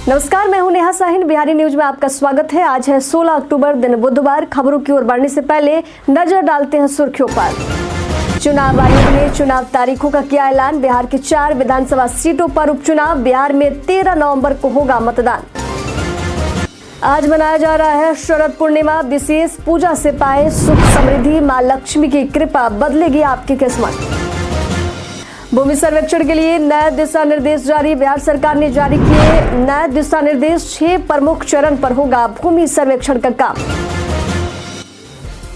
नमस्कार, मैं हूं नेहा साहिन। बिहारी न्यूज में आपका स्वागत है। आज है 16 अक्टूबर, दिन बुधवार। खबरों की ओर बढ़ने से पहले नजर डालते हैं सुर्खियों पर। चुनाव आयोग ने चुनाव तारीखों का किया ऐलान। बिहार की 4 विधानसभा सीटों पर उपचुनाव। बिहार में 13 नवंबर को होगा मतदान। आज मनाया जा रहा है शरद पूर्णिमा। विशेष पूजा से पाए सुख समृद्धि। मां लक्ष्मी की कृपा, बदलेगी आपकी किस्मत। भूमि सर्वेक्षण के लिए नए दिशा निर्देश जारी। बिहार सरकार ने जारी किए नए दिशा निर्देश। 6 प्रमुख चरण पर होगा भूमि सर्वेक्षण का काम।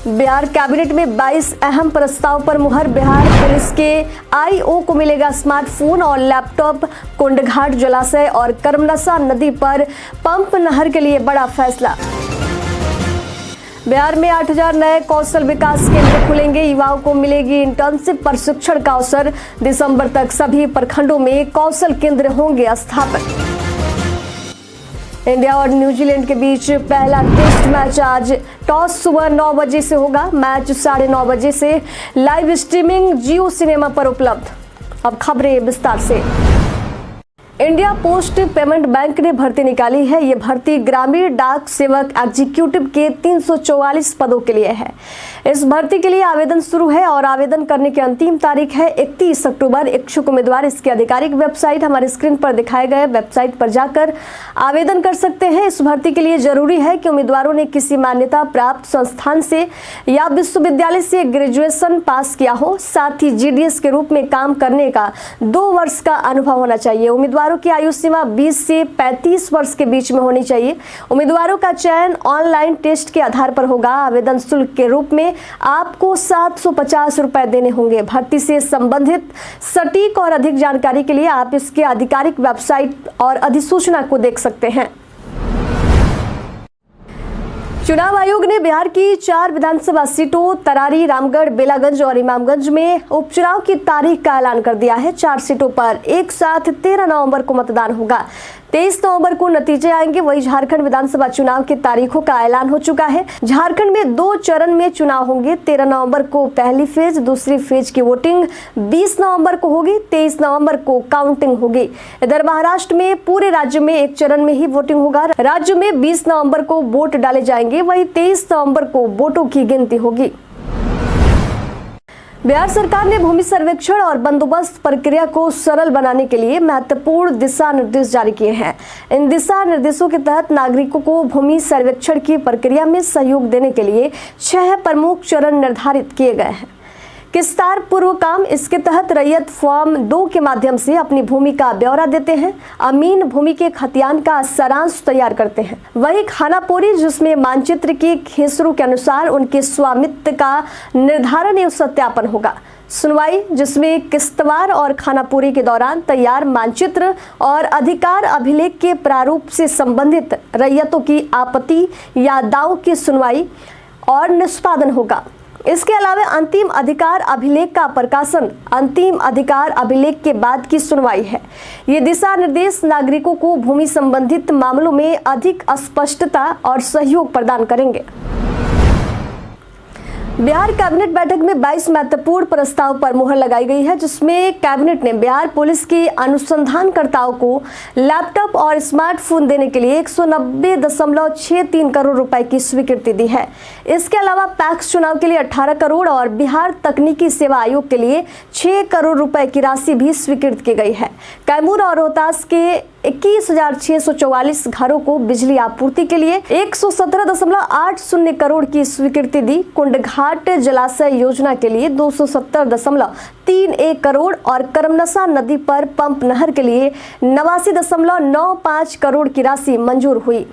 बिहार कैबिनेट में 22 अहम प्रस्ताव पर मुहर। बिहार पुलिस के आईओ को मिलेगा स्मार्टफोन और लैपटॉप। कुंडघाट जलाशय और कर्मनसा नदी पर पंप नहर के लिए बड़ा फैसला। बिहार में 8000 नए कौशल विकास केंद्र खुलेंगे। युवाओं को मिलेगी इंटर्नशिप प्रशिक्षण का अवसर। दिसंबर तक सभी प्रखंडों में कौशल केंद्र होंगे स्थापित। इंडिया और न्यूजीलैंड के बीच पहला टेस्ट मैच आज। टॉस सुबह 9 बजे से होगा। मैच 9:30 बजे से। लाइव स्ट्रीमिंग जियो सिनेमा पर उपलब्ध। अब खबरें विस्तार से। इंडिया पोस्ट पेमेंट बैंक ने भर्ती निकाली है। ये भर्ती ग्रामीण डाक सेवक एग्जीक्यूटिव के 344 पदों के लिए है। इस भर्ती के लिए आवेदन शुरू है और आवेदन करने की अंतिम तारीख है 31 अक्टूबर। इच्छुक उम्मीदवार इसकी आधिकारिक वेबसाइट हमारे स्क्रीन पर दिखाए गए वेबसाइट पर जाकर आवेदन कर सकते हैं। इस भर्ती के लिए जरूरी है कि उम्मीदवारों ने किसी मान्यता प्राप्त संस्थान से या विश्वविद्यालय से ग्रेजुएशन पास किया हो। साथ ही जीडीएस के रूप में काम करने का 2 वर्ष का अनुभव होना चाहिए। उम्मीदवारों की आयु सीमा 20 से 35 वर्ष के बीच में होनी चाहिए। उम्मीदवारों का चयन ऑनलाइन टेस्ट के आधार पर होगा। आवेदन शुल्क के रूप में आपको 750 रुपए देने होंगे। भर्ती से संबंधित सटीक और अधिक जानकारी के लिए आप इसके आधिकारिक वेबसाइट और अधिसूचना को देख सकते हैं। चुनाव आयोग ने बिहार की 4 विधानसभा सीटों तरारी, रामगढ़, बेलागंज और इमामगंज में उपचुनाव की तारीख का ऐलान कर दिया है। 4 सीटों पर एक साथ 13 नवंबर को मतदान होगा। 23 नवंबर को नतीजे आएंगे। वही झारखंड विधानसभा चुनाव की तारीखों का ऐलान हो चुका है। झारखंड में 2 चरण में चुनाव होंगे। 13 नवंबर को पहली फेज, दूसरी फेज की वोटिंग 20 नवंबर को होगी। 23 नवंबर को काउंटिंग होगी। इधर महाराष्ट्र में पूरे राज्य में एक चरण में ही वोटिंग होगा। राज्य में 20 नवंबर को वोट डाले जाएंगे। वही 23 नवंबर को वोटों की गिनती होगी। बिहार सरकार ने भूमि सर्वेक्षण और बंदोबस्त प्रक्रिया को सरल बनाने के लिए महत्वपूर्ण दिशा निर्देश जारी किए हैं। इन दिशा निर्देशों के तहत नागरिकों को भूमि सर्वेक्षण की प्रक्रिया में सहयोग देने के लिए 6 प्रमुख चरण निर्धारित किए गए हैं। विस्तार पूर्व काम। इसके तहत रैयत फॉर्म 2 के माध्यम से अपनी भूमि का ब्यौरा देते हैं। अमीन भूमि के खतियान का सारांश तैयार करते हैं। वही खानापोरी, जिसमें मानचित्र के खेसरों के अनुसार उनके स्वामित्व का निर्धारण एवं सत्यापन होगा। सुनवाई, जिसमें किस्तवार और खानापुरी के दौरान तैयार मानचित्र और अधिकार अभिलेख के प्रारूप से संबंधित रैयतों की आपत्ति या दाव की सुनवाई और निष्पादन होगा। इसके अलावा अंतिम अधिकार अभिलेख का प्रकाशन अंतिम अधिकार अभिलेख के बाद की सुनवाई है। ये दिशा निर्देश नागरिकों को भूमि संबंधित मामलों में अधिक स्पष्टता और सहयोग प्रदान करेंगे। बिहार कैबिनेट बैठक में 22 महत्वपूर्ण प्रस्ताव पर मुहर लगाई गई है, जिसमें कैबिनेट ने बिहार पुलिस के अनुसंधानकर्ताओं को लैपटॉप और स्मार्टफोन देने के लिए 190.63 करोड़ रुपए की स्वीकृति दी है। इसके अलावा पैक्स चुनाव के लिए 18 करोड़ और बिहार तकनीकी सेवा आयोग के लिए 6 करोड़ रुपए की राशि भी स्वीकृत की गई है। कैमूर और रोहतास के 21,644 घरों को बिजली आपूर्ति के लिए 117.80 करोड़ की स्वीकृति दी। कुंडघाट जलाशय योजना के लिए 270.31 करोड़ और कर्मनसा नदी पर पंप नहर के लिए 89.95 करोड़ की राशि मंजूर हुई।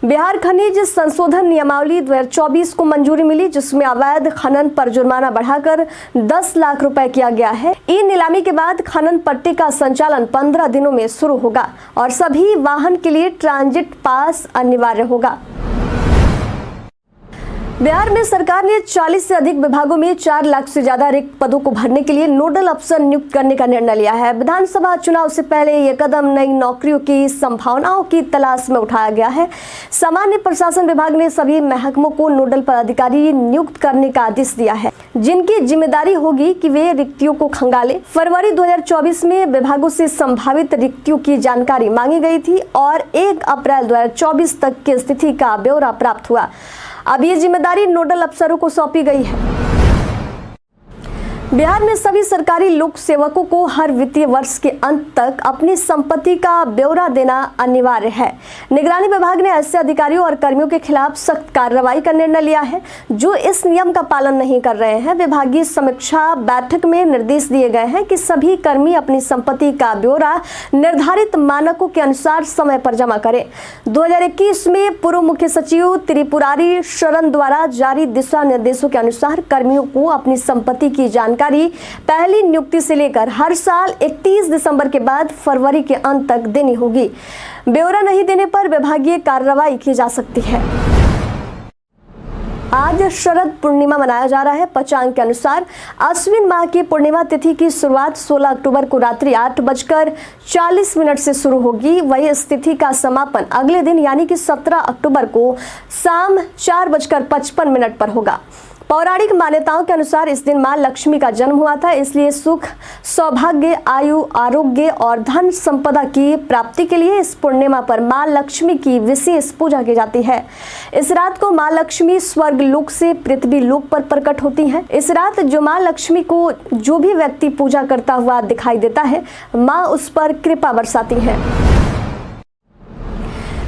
बिहार खनिज संशोधन नियमावली 2024 को मंजूरी मिली, जिसमें अवैध खनन पर जुर्माना बढ़ाकर 10 लाख रुपए किया गया है। ई नीलामी के बाद खनन पट्टी का संचालन 15 दिनों में शुरू होगा और सभी वाहन के लिए ट्रांजिट पास अनिवार्य होगा। बिहार में सरकार ने 40 से अधिक विभागों में 4 लाख से ज्यादा रिक्त पदों को भरने के लिए नोडल अफसर नियुक्त करने का निर्णय लिया है। विधानसभा चुनाव से पहले यह कदम नई नौकरियों की संभावनाओं की तलाश में उठाया गया है। सामान्य प्रशासन विभाग ने सभी महकमों को नोडल पदाधिकारी नियुक्त करने का आदेश दिया है, जिनकी जिम्मेदारी होगी कि वे रिक्तियों को खंगाले। फरवरी 2024 में विभागों से संभावित रिक्तियों की जानकारी मांगी गई थी और 1 अप्रैल 2024 तक की स्थिति का ब्यौरा प्राप्त हुआ। अब ये जिम्मेदारी नोडल अफसरों को सौंपी गई है। बिहार में सभी सरकारी लोक सेवकों को हर वित्तीय वर्ष के अंत तक अपनी संपत्ति का ब्यौरा देना अनिवार्य है। निगरानी विभाग ने ऐसे अधिकारियों और कर्मियों के खिलाफ सख्त कार्रवाई का निर्णय लिया है जो इस नियम का पालन नहीं कर रहे हैं। विभागीय समीक्षा बैठक में निर्देश दिए गए हैं कि सभी कर्मी अपनी संपत्ति का ब्यौरा निर्धारित मानकों के अनुसार समय पर जमा करें। 2021 में पूर्व मुख्य सचिव त्रिपुरारी शरण द्वारा जारी दिशा निर्देशों के अनुसार कर्मियों को अपनी संपत्ति की जानकारी पहली नियुक्ति से लेकर हर साल 31 दिसंबर के बाद फरवरी के अंत तक देनी होगी। ब्यौरा नहीं देने पर विभागीय कार्रवाई की जा सकती है। आज शरद पूर्णिमा मनाया जा रहा है। पंचांग के अनुसार अश्विन माह की पूर्णिमा तिथि की शुरुआत 16 अक्टूबर को रात्रि 8:40 से शुरू होगी। वही इस तिथि का समापन अगले दिन यानी कि 17 अक्टूबर को शाम 4:55 पर होगा। पौराणिक मान्यताओं के अनुसार इस दिन मां लक्ष्मी का जन्म हुआ था, इसलिए सुख, सौभाग्य, आयु, आरोग्य और धन संपदा की प्राप्ति के लिए इस पूर्णिमा पर मां लक्ष्मी की विशेष पूजा की जाती है। इस रात को मां लक्ष्मी स्वर्ग लोक से पृथ्वी लोक पर प्रकट होती हैं। इस रात जो मां लक्ष्मी को जो भी व्यक्ति पूजा करता हुआ दिखाई देता है, मां उस पर कृपा बरसाती है।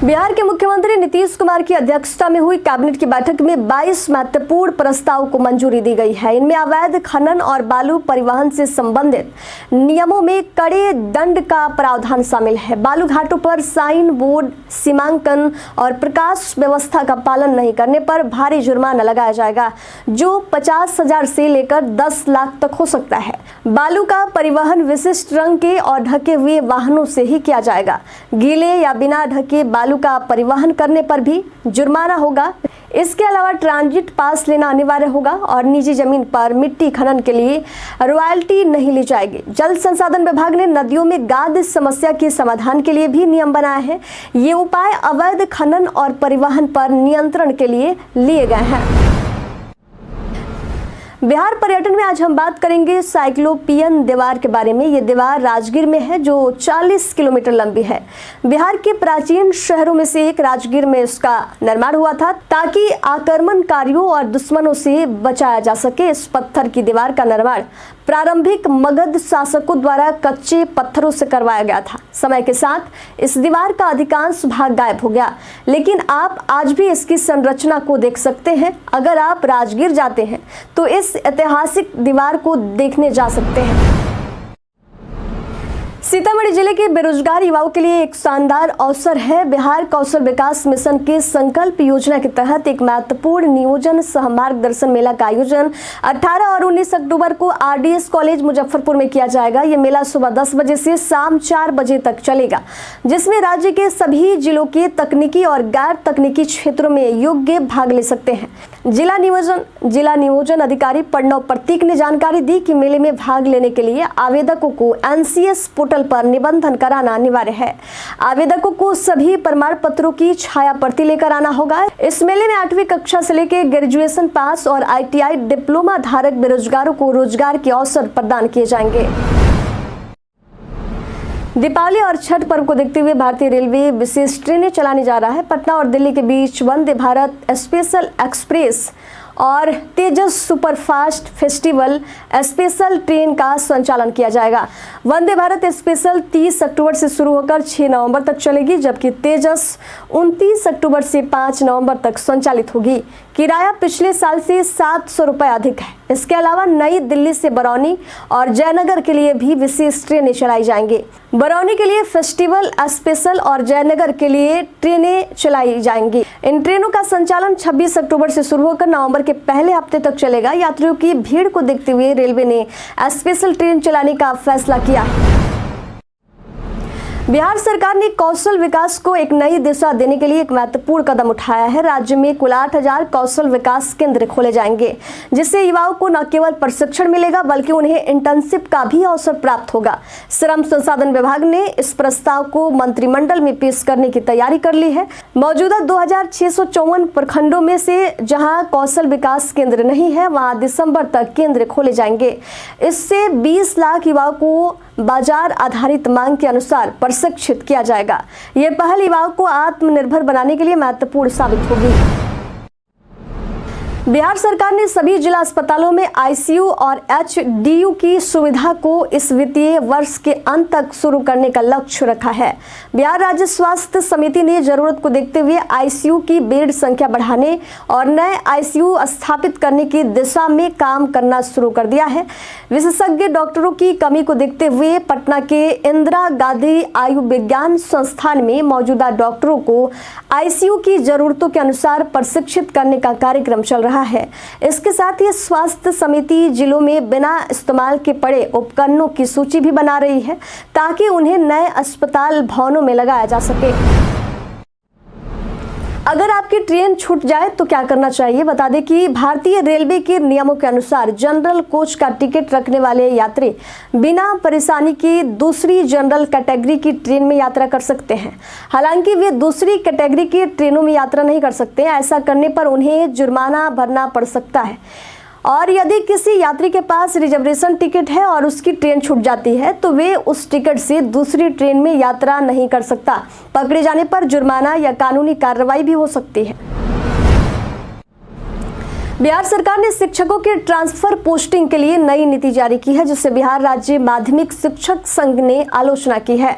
बिहार के मुख्यमंत्री नीतीश कुमार की अध्यक्षता में हुई कैबिनेट की बैठक में 22 महत्वपूर्ण प्रस्तावों को मंजूरी दी गई है। इनमें अवैध खनन और बालू परिवहन से संबंधित नियमों में कड़े दंड का प्रावधान शामिल है। बालू घाटों पर साइन बोर्ड, सीमांकन और प्रकाश व्यवस्था का पालन नहीं करने पर भारी जुर्माना लगाया जाएगा, जो 50,000 से लेकर 10 लाख तक हो सकता है। बालू का परिवहन विशिष्ट रंग के और ढके हुए वाहनों से ही किया जाएगा। गीले या बिना ढके बालू का परिवहन करने पर भी जुर्माना होगा। इसके अलावा ट्रांजिट पास लेना अनिवार्य होगा और निजी जमीन पर मिट्टी खनन के लिए रॉयल्टी नहीं ली जाएगी। जल संसाधन विभाग ने नदियों में गाद समस्या के समाधान के लिए भी नियम बनाए हैं। ये उपाय अवैध खनन और परिवहन पर नियंत्रण के लिए लिए गए हैं। बिहार पर्यटन में आज हम बात करेंगे साइक्लोपियन दीवार के बारे में। ये दीवार राजगीर में है जो 40 किलोमीटर लंबी है। बिहार के प्राचीन शहरों में से एक राजगीर में इसका निर्माण हुआ था ताकि आक्रमणकारियों और दुश्मनों से बचाया जा सके। इस पत्थर की दीवार का निर्माण प्रारंभिक मगध शासकों द्वारा कच्चे पत्थरों से करवाया गया था। समय के साथ इस दीवार का अधिकांश भाग गायब हो गया, लेकिन आप आज भी इसकी संरचना को देख सकते हैं। अगर आप राजगीर जाते हैं तो इस ऐतिहासिक दीवार को देखने जा सकते हैं। सीतामढ़ी जिले के बेरोजगार युवाओं के लिए एक शानदार अवसर है। बिहार कौशल विकास मिशन के संकल्प योजना के तहत एक महत्वपूर्ण नियोजन सह मार्गदर्शन मेला का आयोजन 18 और 19 अक्टूबर को RDS कॉलेज मुजफ्फरपुर में किया जाएगा। ये मेला सुबह 10 बजे से शाम 4 बजे तक चलेगा, जिसमें राज्य के सभी जिलों के तकनीकी और गैर तकनीकी क्षेत्रों में योग्य भाग ले सकते हैं। जिला नियोजन अधिकारी प्रणव प्रतीक ने जानकारी दी कि मेले में भाग लेने के लिए आवेदकों को NCS पोर्टल पर निबंधन कराना अनिवार्य है। आवेदकों को सभी प्रमाण पत्रों की छाया प्रति लेकर आना होगा। इस मेले में 8वीं कक्षा से लेकर ग्रेजुएशन पास और ITI डिप्लोमा धारक बेरोजगारों को रोजगार के अवसर प्रदान किए जाएंगे। दीपावली और छठ पर्व को देखते हुए भारतीय रेलवे विशेष ट्रेनें चलाने जा रहा है। पटना और दिल्ली के बीच वंदे भारत स्पेशल एक्सप्रेस और तेजस सुपरफास्ट फेस्टिवल स्पेशल ट्रेन का संचालन किया जाएगा। वंदे भारत स्पेशल 30 अक्टूबर से शुरू होकर 6 नवंबर तक चलेगी, जबकि तेजस 29 अक्टूबर से 5 नवंबर तक संचालित होगी। किराया पिछले साल से 700 रुपये अधिक है। इसके अलावा नई दिल्ली से बरौनी और जयनगर के लिए भी विशेष ट्रेनें चलाई जाएंगी। बरौनी के लिए फेस्टिवल स्पेशल और जयनगर के लिए ट्रेनें चलाई जाएंगी। इन ट्रेनों का संचालन 26 अक्टूबर से शुरू होकर नवंबर के पहले हफ्ते तक चलेगा। यात्रियों की भीड़ को देखते हुए रेलवे ने स्पेशल ट्रेन चलाने का फैसला किया है। बिहार सरकार ने कौशल विकास को एक नई दिशा देने के लिए एक महत्वपूर्ण कदम उठाया है। राज्य में कुल 8,000 कौशल विकास केंद्र खोले जाएंगे, जिससे युवाओं को न केवल प्रशिक्षण मिलेगा बल्कि उन्हें इंटर्नशिप का भी अवसर प्राप्त होगा। श्रम संसाधन विभाग ने इस प्रस्ताव को मंत्रिमंडल में पेश करने की तैयारी कर ली है। मौजूदा 2,654 प्रखंडों में से जहां कौशल विकास केंद्र नहीं है, वहां दिसंबर तक केंद्र खोले जाएंगे। इससे 20 लाख युवाओं को बाजार आधारित मांग के अनुसार प्रशिक्षित किया जाएगा। ये पहल युवाओं को आत्मनिर्भर बनाने के लिए महत्वपूर्ण साबित होगी। बिहार सरकार ने सभी जिला अस्पतालों में आईसीयू और एचडीयू की सुविधा को इस वित्तीय वर्ष के अंत तक शुरू करने का लक्ष्य रखा है। बिहार राज्य स्वास्थ्य समिति ने जरूरत को देखते हुए आईसीयू की बेड संख्या बढ़ाने और नए आईसीयू स्थापित करने की दिशा में काम करना शुरू कर दिया है। विशेषज्ञ डॉक्टरों की कमी को देखते हुए पटना के इंदिरा गांधी आयुर्विज्ञान संस्थान में मौजूदा डॉक्टरों को आईसीयू की जरूरतों के अनुसार प्रशिक्षित करने का कार्यक्रम चल रहा है। इसके साथ ही स्वास्थ्य समिति जिलों में बिना इस्तेमाल के पड़े उपकरणों की सूची भी बना रही है, ताकि उन्हें नए अस्पताल भवनों में लगाया जा सके। अगर आपकी ट्रेन छूट जाए तो क्या करना चाहिए? बता दें कि भारतीय रेलवे के नियमों के अनुसार जनरल कोच का टिकट रखने वाले यात्री बिना परेशानी की दूसरी जनरल कैटेगरी की ट्रेन में यात्रा कर सकते हैं। हालांकि वे दूसरी कैटेगरी की ट्रेनों में यात्रा नहीं कर सकते। ऐसा करने पर उन्हें जुर्माना भरना पड़ सकता है। और यदि किसी यात्री के पास रिजर्वेशन टिकट है और उसकी ट्रेन छूट जाती है तो वे उस टिकट से दूसरी ट्रेन में यात्रा नहीं कर सकता। पकड़े जाने पर जुर्माना या कानूनी कार्रवाई भी हो सकती है। बिहार सरकार ने शिक्षकों के ट्रांसफर पोस्टिंग के लिए नई नीति जारी की है, जिससे बिहार राज्य माध्यमिक शिक्षक संघ ने आलोचना की है।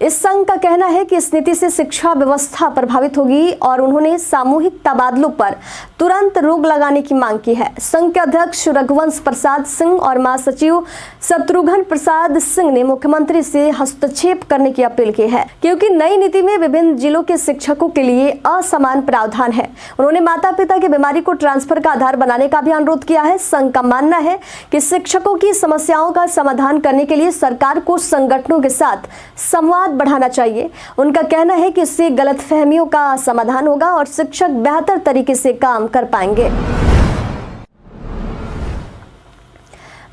इस संघ का कहना है कि इस नीति से शिक्षा व्यवस्था प्रभावित होगी और उन्होंने सामूहिक तबादलों पर तुरंत रोक लगाने की मांग की है। संघ के अध्यक्ष रघुवंश प्रसाद सिंह और महासचिव शत्रुघ्न प्रसाद सिंह ने मुख्यमंत्री से हस्तक्षेप करने की अपील की है, क्योंकि नई नीति में विभिन्न जिलों के शिक्षकों के लिए असमान प्रावधान है। उन्होंने माता पिता की बीमारी को ट्रांसफर का आधार बनाने का भी अनुरोध किया है। संघ का मानना है कि शिक्षकों की समस्याओं का समाधान करने के लिए सरकार को संगठनों के साथ संवाद बढ़ाना चाहिए। उनका कहना है कि इससे गलतफहमियों का समाधान होगा और शिक्षक बेहतर तरीके से काम कर पाएंगे।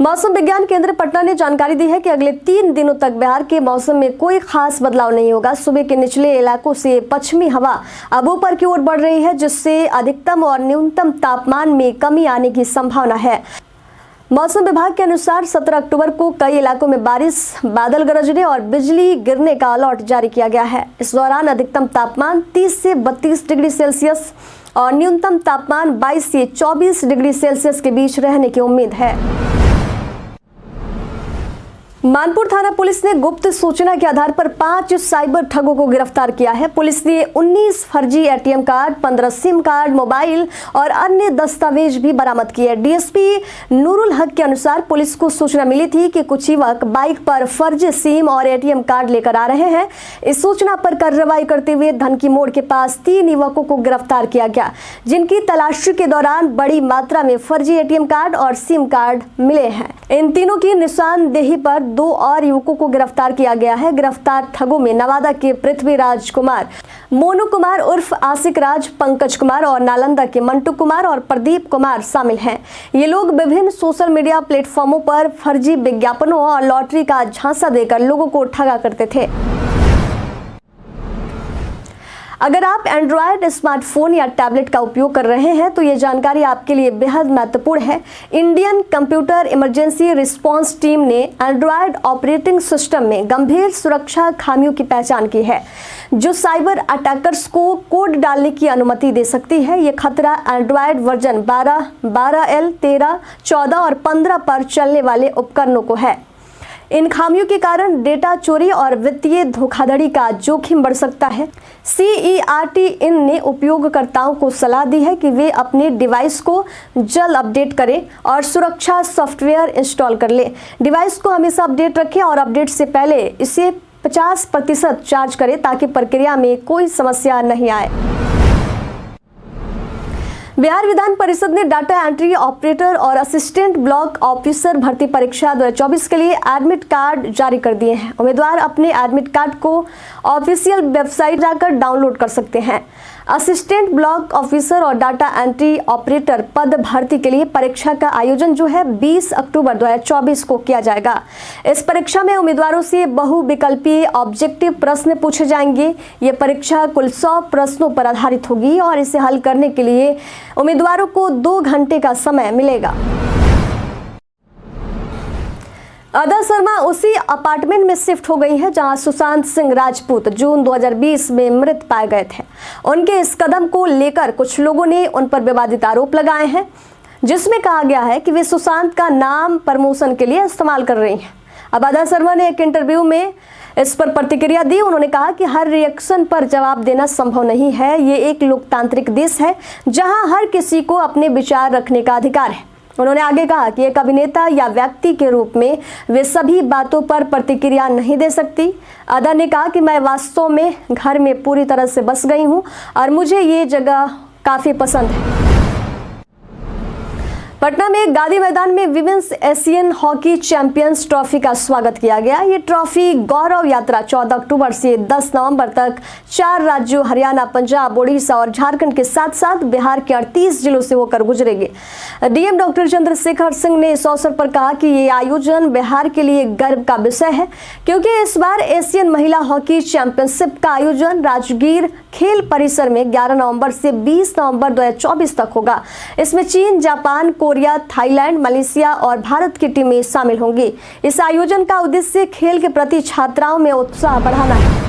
मौसम विज्ञान केंद्र पटना ने जानकारी दी है कि अगले 3 दिनों तक बिहार के मौसम में कोई खास बदलाव नहीं होगा। सुबह के निचले इलाकों से पश्चिमी हवा अब ऊपर की ओर बढ़ रही है, जिससे अधिकतम और न्यूनतम तापमान में कमी आने की संभावना है। मौसम विभाग के अनुसार 17 अक्टूबर को कई इलाकों में बारिश, बादल गरजने और बिजली गिरने का अलर्ट जारी किया गया है। इस दौरान अधिकतम तापमान 30 से 32 डिग्री सेल्सियस और न्यूनतम तापमान 22 से 24 डिग्री सेल्सियस के बीच रहने की उम्मीद है। मानपुर थाना पुलिस ने गुप्त सूचना के आधार पर 5 साइबर ठगों को गिरफ्तार किया है। पुलिस ने 19 फर्जी ATM card, 15 SIM card, mobile और अन्य दस्तावेज भी बरामद किए। डीएसपी नूरुल हक के अनुसार पुलिस को सूचना मिली थी कि कुछ युवक बाइक पर फर्जी सिम और एटीएम कार्ड लेकर आ रहे हैं। इस सूचना पर कार्रवाई करते हुए धनकी मोड़ के पास 3 युवकों को गिरफ्तार किया गया, जिनकी तलाशी के दौरान बड़ी मात्रा में फर्जी एटीएम कार्ड और सिम कार्ड मिले हैं। इन तीनों की निशानदेही पर 2 और युवकों को गिरफ्तार किया गया है। गिरफ्तार ठगों में नवादा के पृथ्वीराज कुमार, मोनू कुमार उर्फ आशिक राज, पंकज कुमार और नालंदा के मंटू कुमार और प्रदीप कुमार शामिल हैं। ये लोग विभिन्न सोशल मीडिया प्लेटफॉर्मों पर फर्जी विज्ञापनों और लॉटरी का झांसा देकर लोगों को ठगा करते थे। अगर आप एंड्रॉयड स्मार्टफोन या टैबलेट का उपयोग कर रहे हैं तो ये जानकारी आपके लिए बेहद महत्वपूर्ण है। Indian computer emergency response team ने एंड्रॉयड ऑपरेटिंग सिस्टम में गंभीर सुरक्षा खामियों की पहचान की है, जो साइबर अटैकर्स को कोड डालने की अनुमति दे सकती है। ये खतरा एंड्रॉयड वर्जन 12, 12L, 13, 14 और 15 पर चलने वाले उपकरणों को है। इन खामियों के कारण डेटा चोरी और वित्तीय धोखाधड़ी का जोखिम बढ़ सकता है। CERT ने उपयोगकर्ताओं को सलाह दी है कि वे अपने डिवाइस को जल्द अपडेट करें और सुरक्षा सॉफ्टवेयर इंस्टॉल कर लें। डिवाइस को हमेशा अपडेट रखें और अपडेट से पहले इसे 50% चार्ज करें ताकि प्रक्रिया में कोई समस्या नहीं आए। बिहार विधान परिषद ने डाटा एंट्री ऑपरेटर और असिस्टेंट ब्लॉक ऑफिसर भर्ती परीक्षा 2024 के लिए एडमिट कार्ड जारी कर दिए हैं। उम्मीदवार अपने एडमिट कार्ड को ऑफिशियल वेबसाइट जाकर डाउनलोड कर सकते हैं। असिस्टेंट ब्लॉक ऑफिसर और डाटा एंट्री ऑपरेटर पद भर्ती के लिए परीक्षा का आयोजन जो है 20 अक्टूबर 2024 को किया जाएगा। इस परीक्षा में उम्मीदवारों से बहुविकल्पीय ऑब्जेक्टिव प्रश्न पूछे जाएंगे। ये परीक्षा कुल 100 प्रश्नों पर आधारित होगी और इसे हल करने के लिए उम्मीदवारों को 2 घंटे का समय मिलेगा। अदा शर्मा उसी अपार्टमेंट में शिफ्ट हो गई है जहां सुशांत सिंह राजपूत जून 2020 में मृत पाए गए थे। उनके इस कदम को लेकर कुछ लोगों ने उन पर विवादित आरोप लगाए हैं, जिसमें कहा गया है कि वे सुशांत का नाम प्रमोशन के लिए इस्तेमाल कर रही हैं। अब अदा शर्मा ने एक इंटरव्यू में इस पर प्रतिक्रिया दी। उन्होंने कहा कि हर रिएक्शन पर जवाब देना संभव नहीं है। ये एक लोकतांत्रिक देश है जहां हर किसी को अपने विचार रखने का अधिकार है। उन्होंने आगे कहा कि एक अभिनेता या व्यक्ति के रूप में वे सभी बातों पर प्रतिक्रिया नहीं दे सकती। अदा ने कहा कि मैं वास्तव में घर में पूरी तरह से बस गई हूं और मुझे ये जगह काफी पसंद है। पटना में गांधी मैदान में women's Asian hockey champions trophy का स्वागत किया गया। ये ट्रॉफी गौरव यात्रा 14 अक्टूबर से 10 नवंबर तक 4 राज्यों हरियाणा, पंजाब, ओडिशा और झारखंड के साथ साथ बिहार के 38 जिलों से होकर गुजरेगी। डीएम डॉक्टर चंद्रशेखर सिंह ने इस अवसर पर कहा कि ये आयोजन बिहार के लिए गर्व का विषय है, क्योंकि इस बार एशियन महिला हॉकी चैंपियनशिप का आयोजन राजगीर खेल परिसर में 11 नवंबर से 20 नवंबर 2024 तक होगा। इसमें चीन, जापान, कोरिया, थाईलैंड, मलेशिया और भारत की टीमें शामिल होंगी। इस आयोजन का उद्देश्य खेल के प्रति छात्राओं में उत्साह बढ़ाना है।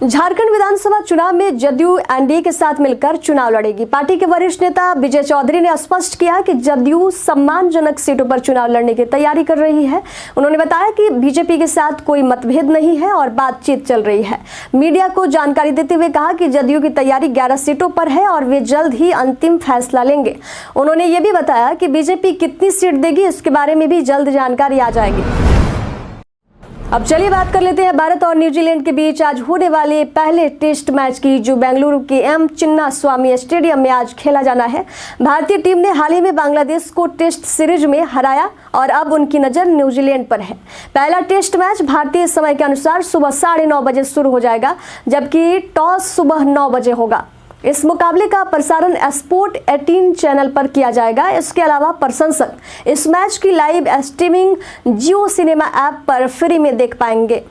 झारखंड विधानसभा चुनाव में जदयू एनडीए के साथ मिलकर चुनाव लड़ेगी। पार्टी के वरिष्ठ नेता विजय चौधरी ने स्पष्ट किया कि जदयू सम्मानजनक सीटों पर चुनाव लड़ने की तैयारी कर रही है। उन्होंने बताया कि बीजेपी के साथ कोई मतभेद नहीं है और बातचीत चल रही है। मीडिया को जानकारी देते हुए कहा कि जदयू की तैयारी 11 सीटों पर है और वे जल्द ही अंतिम फैसला लेंगे। उन्होंने ये भी बताया कि बीजेपी कितनी सीट देगी इसके बारे में भी जल्द जानकारी आ जाएगी। अब चलिए बात कर लेते हैं भारत और न्यूजीलैंड के बीच आज होने वाले पहले टेस्ट मैच की, जो बेंगलुरु के एम चिन्नास्वामी स्टेडियम में आज खेला जाना है। भारतीय टीम ने हाल ही में बांग्लादेश को टेस्ट सीरीज में हराया और अब उनकी नजर न्यूजीलैंड पर है। पहला टेस्ट मैच भारतीय समय के अनुसार सुबह 9:30 बजे शुरू हो जाएगा, जबकि टॉस सुबह 9 बजे होगा। इस मुकाबले का प्रसारण स्पोर्ट 18 चैनल पर किया जाएगा। इसके अलावा प्रशंसक इस मैच की लाइव स्ट्रीमिंग जियो सिनेमा ऐप पर फ्री में देख पाएंगे।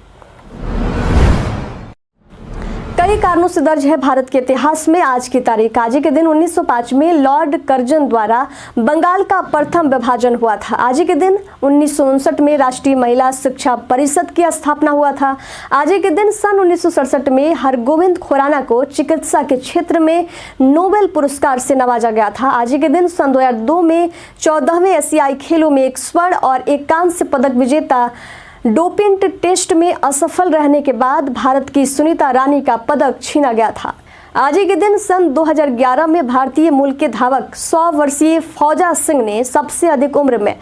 कई कारणों से दर्ज है भारत के इतिहास में आज की तारीख। आज ही के दिन 1905 में लॉर्ड कर्जन द्वारा बंगाल का प्रथम विभाजन हुआ था। आज ही के दिन 1959 में राष्ट्रीय महिला शिक्षा परिषद की स्थापना हुआ था। आज ही के दिन सन 1967 में हरगोविंद खुराना को चिकित्सा के क्षेत्र में नोबेल पुरस्कार से नवाजा गया था। आज ही के दिन सन 2002 में 14वें एशियाई खेलों में एक स्वर्ण और एक कांस्य पदक विजेता डोपिंग टेस्ट में असफल रहने के बाद भारत की सुनीता रानी का पदक छीना गया था। आज ही के दिन सन 2011 में भारतीय मूल के धावक 100 वर्षीय फौजा सिंह ने सबसे अधिक उम्र में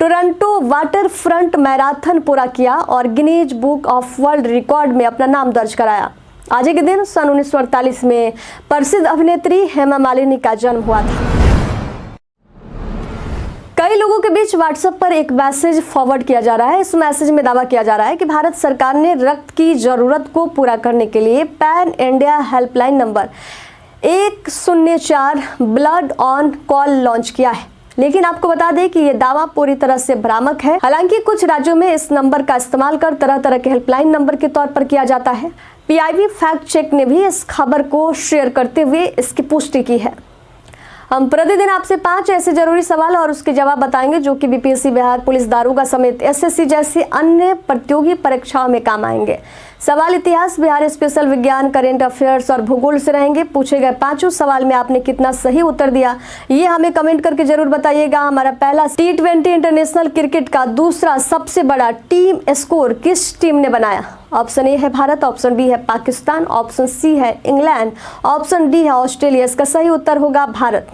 टोरंटो वाटर फ्रंट मैराथन पूरा किया और Guinness book of world record में अपना नाम दर्ज कराया। आज ही के दिन सन 1948 में प्रसिद्ध अभिनेत्री हेमा मालिनी का जन्म हुआ था। कई लोगों के बीच व्हाट्सएप पर एक मैसेज फॉरवर्ड किया जा रहा है। इस मैसेज में दावा किया जा रहा है कि भारत सरकार ने रक्त की जरूरत को पूरा करने के लिए pan India helpline number 104 blood on call launch किया है। लेकिन आपको बता दें कि यह दावा पूरी तरह से भ्रामक है। हालांकि कुछ राज्यों में इस नंबर का इस्तेमाल कर तरह तरह के हेल्पलाइन नंबर के तौर पर किया जाता है। पीआईबी फैक्ट चेक ने भी इस खबर को शेयर करते हुए इसकी पुष्टि की है। हम प्रतिदिन आपसे 5 ऐसे जरूरी सवाल और उसके जवाब बताएंगे जो कि बीपीएससी, बिहार पुलिस दारोगा समेत एसएससी जैसी अन्य प्रतियोगी परीक्षाओं में काम आएंगे। सवाल इतिहास, बिहार स्पेशल, विज्ञान, करेंट अफेयर्स और भूगोल से रहेंगे। पूछे गए 5 सवाल में आपने कितना सही उत्तर दिया ये हमें कमेंट करके जरूर बताइएगा। हमारा पहला T20 इंटरनेशनल क्रिकेट का दूसरा सबसे बड़ा टीम स्कोर किस टीम ने बनाया? ऑप्शन ए है भारत, ऑप्शन बी है पाकिस्तान, ऑप्शन सी है इंग्लैंड, ऑप्शन डी है ऑस्ट्रेलिया। इसका सही उत्तर होगा भारत।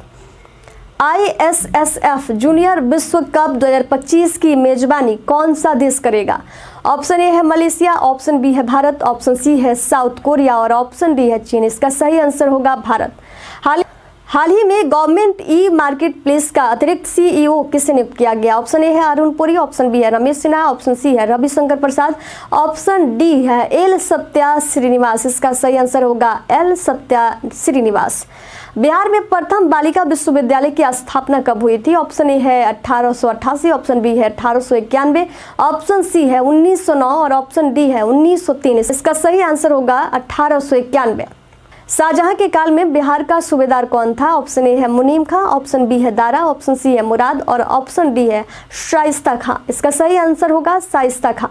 ISSF जूनियर विश्व कप 2025 की मेजबानी कौन सा देश करेगा? ऑप्शन ए है मलेशिया, ऑप्शन बी है भारत, ऑप्शन सी है साउथ कोरिया और ऑप्शन डी है चीन। इसका सही आंसर होगा भारत। हाल ही में गवर्नमेंट ई मार्केट प्लेस का अतिरिक्त सीईओ किसे नियुक्त किया गया? ऑप्शन ए है अरुण पुरी, ऑप्शन बी है रमेश सिन्हा, ऑप्शन सी है रविशंकर प्रसाद, ऑप्शन डी है एल सत्या श्रीनिवास। इसका सही आंसर होगा एल सत्या श्रीनिवास। बिहार में प्रथम बालिका विश्वविद्यालय की स्थापना कब हुई थी? ऑप्शन ए है 1888, ऑप्शन बी है 1891, ऑप्शन सी है 1909 और ऑप्शन डी है 1903। इसका सही आंसर होगा 1891। शाहजहां के काल में बिहार का सूबेदार कौन था? ऑप्शन ए है मुनीम खां, ऑप्शन बी है दारा, ऑप्शन सी है मुराद और ऑप्शन डी है शाइस्ता खां। इसका सही आंसर होगा शाइस्ता खां।